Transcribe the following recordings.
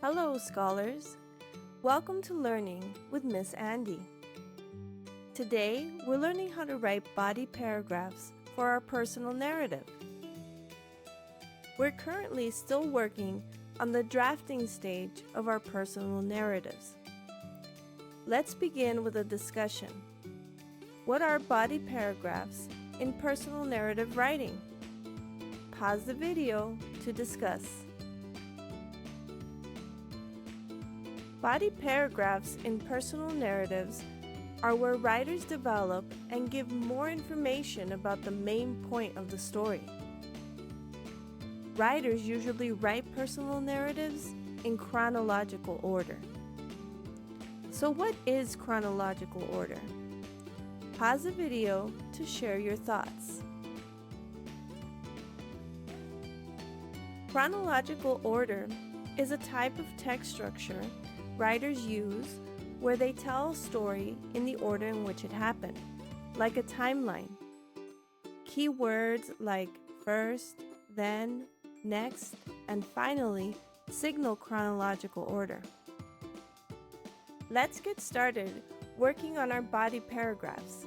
Hello, scholars. Welcome to Learning with Miss Andy. Today, we're learning how to write body paragraphs for our personal narrative. We're currently still working on the drafting stage of our personal narratives. Let's begin with a discussion. What are body paragraphs in personal narrative writing? Pause the video to discuss. Body paragraphs in personal narratives are where writers develop and give more information about the main point of the story. Writers usually write personal narratives in chronological order. So what is chronological order? Pause the video to share your thoughts. Chronological order is a type of text structure writers use where they tell a story in the order in which it happened, like a timeline. Key words like first, then, next, and finally signal chronological order. Let's get started working on our body paragraphs.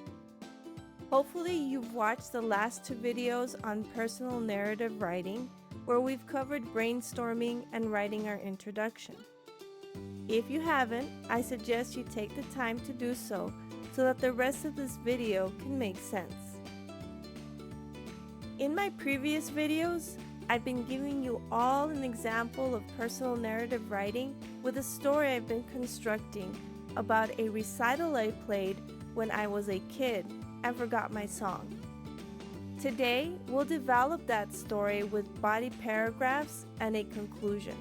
Hopefully you've watched the last two videos on personal narrative writing where we've covered brainstorming and writing our introduction. If you haven't, I suggest you take the time to do so that the rest of this video can make sense. In my previous videos, I've been giving you all an example of personal narrative writing with a story I've been constructing about a recital I played when I was a kid and forgot my song. Today, we'll develop that story with body paragraphs and a conclusion.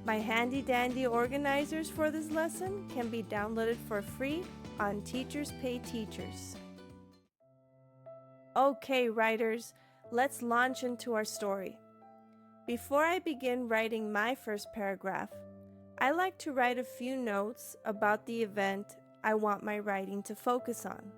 My handy-dandy organizers for this lesson can be downloaded for free on Teachers Pay Teachers. Okay, writers, let's launch into our story. Before I begin writing my first paragraph, I like to write a few notes about the event I want my writing to focus on.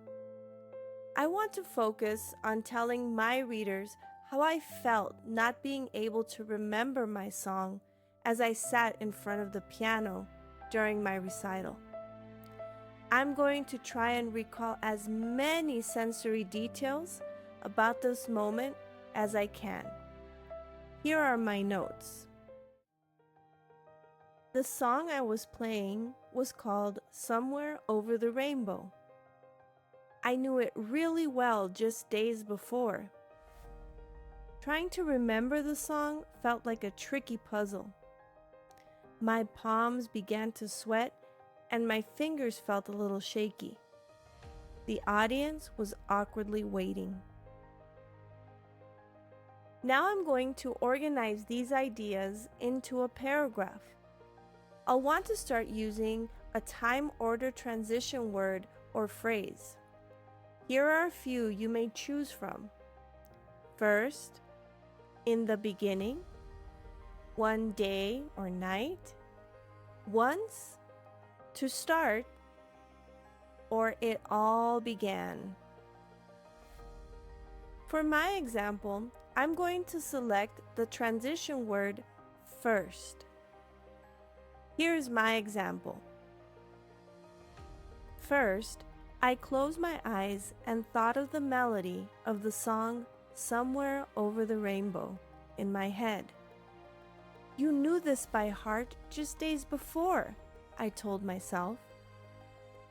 I want to focus on telling my readers how I felt not being able to remember my song as I sat in front of the piano during my recital. I'm going to try and recall as many sensory details about this moment as I can. Here are my notes. The song I was playing was called Somewhere Over the Rainbow. I knew it really well just days before. Trying to remember the song felt like a tricky puzzle. My palms began to sweat and my fingers felt a little shaky. The audience was awkwardly waiting. Now I'm going to organize these ideas into a paragraph. I'll want to start using a time order transition word or phrase. Here are a few you may choose from. First, in the beginning, one day or night, once, to start, or it all began. For my example, I'm going to select the transition word first. Here's my example. First, I closed my eyes and thought of the melody of the song Somewhere Over the Rainbow in my head. You knew this by heart just days before, I told myself.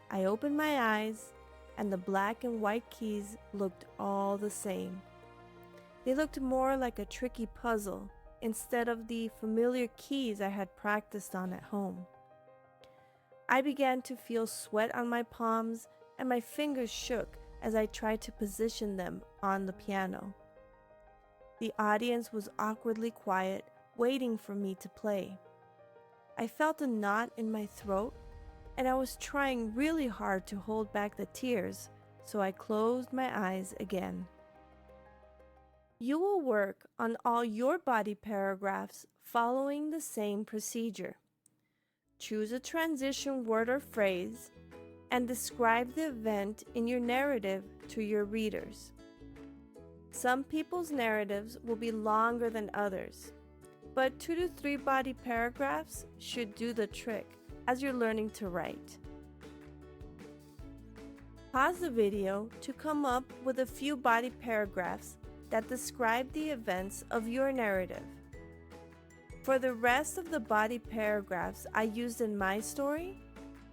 I opened my eyes and the black and white keys looked all the same. They looked more like a tricky puzzle instead of the familiar keys I had practiced on at home. I began to feel sweat on my palms and my fingers shook as I tried to position them on the piano. The audience was awkwardly quiet, waiting for me to play. I felt a knot in my throat, and I was trying really hard to hold back the tears, so I closed my eyes again. You will work on all your body paragraphs following the same procedure. Choose a transition word or phrase, and describe the event in your narrative to your readers. Some people's narratives will be longer than others. but 2 to 3 body paragraphs should do the trick as you're learning to write. Pause the video to come up with a few body paragraphs that describe the events of your narrative. For the rest of the body paragraphs I used in my story,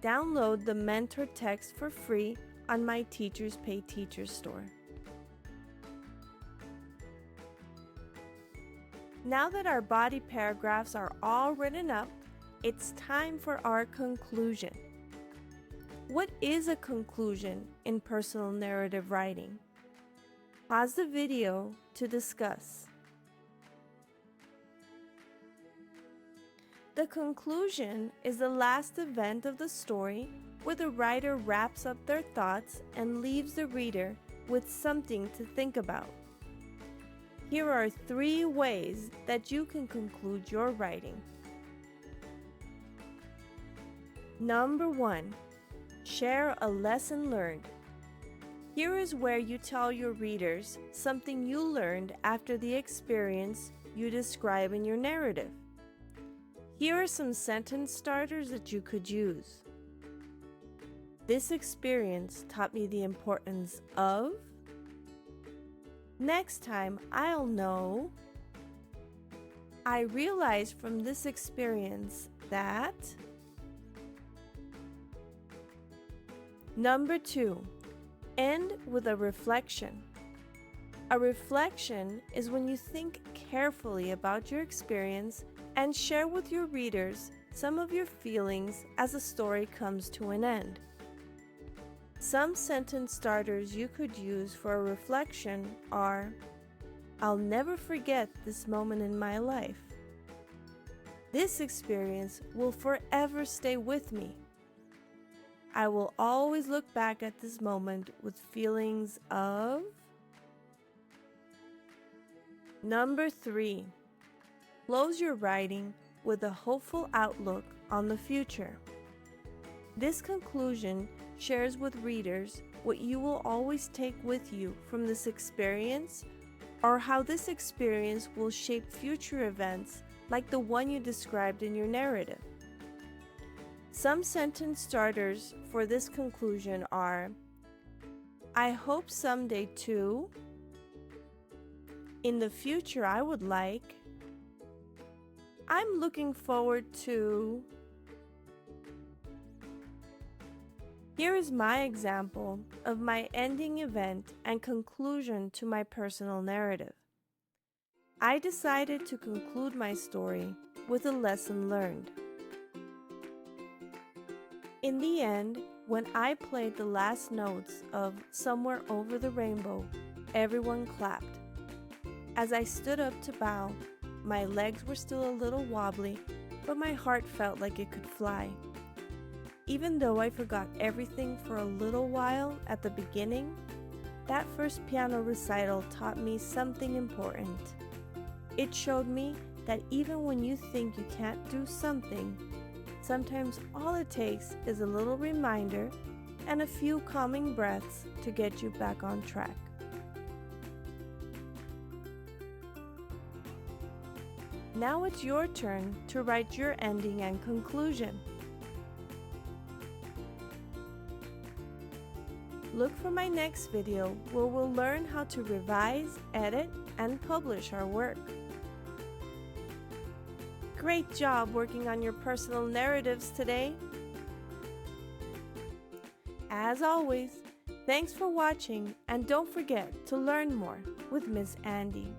download the mentor text for free on my Teachers Pay Teachers store. Now that our body paragraphs are all written up, it's time for our conclusion. What is a conclusion in personal narrative writing? Pause the video to discuss. The conclusion is the last event of the story where the writer wraps up their thoughts and leaves the reader with something to think about. Here are 3 ways that you can conclude your writing. Number 1. Share a lesson learned. Here is where you tell your readers something you learned after the experience you describe in your narrative. Here are some sentence starters that you could use. This experience taught me the importance of. Next time I'll know. I realized from this experience that. Number 2, end with a reflection. A reflection is when you think carefully about your experience and share with your readers some of your feelings as the story comes to an end. Some sentence starters you could use for a reflection are, I'll never forget this moment in my life. This experience will forever stay with me. I will always look back at this moment with feelings of. Number 3, close your writing with a hopeful outlook on the future. This conclusion shares with readers what you will always take with you from this experience, or how this experience will shape future events like the one you described in your narrative. Some sentence starters for this conclusion are, I hope someday too. In the future I would like. I'm looking forward to. Here is my example of my ending event and conclusion to my personal narrative. I decided to conclude my story with a lesson learned. In the end, when I played the last notes of Somewhere Over the Rainbow, everyone clapped. As I stood up to bow, my legs were still a little wobbly, but my heart felt like it could fly. Even though I forgot everything for a little while at the beginning, that first piano recital taught me something important. It showed me that even when you think you can't do something, sometimes all it takes is a little reminder and a few calming breaths to get you back on track. Now it's your turn to write your ending and conclusion. Look for my next video where we'll learn how to revise, edit, and publish our work. Great job working on your personal narratives today. As always, thanks for watching, and don't forget to learn more with Miss Andy.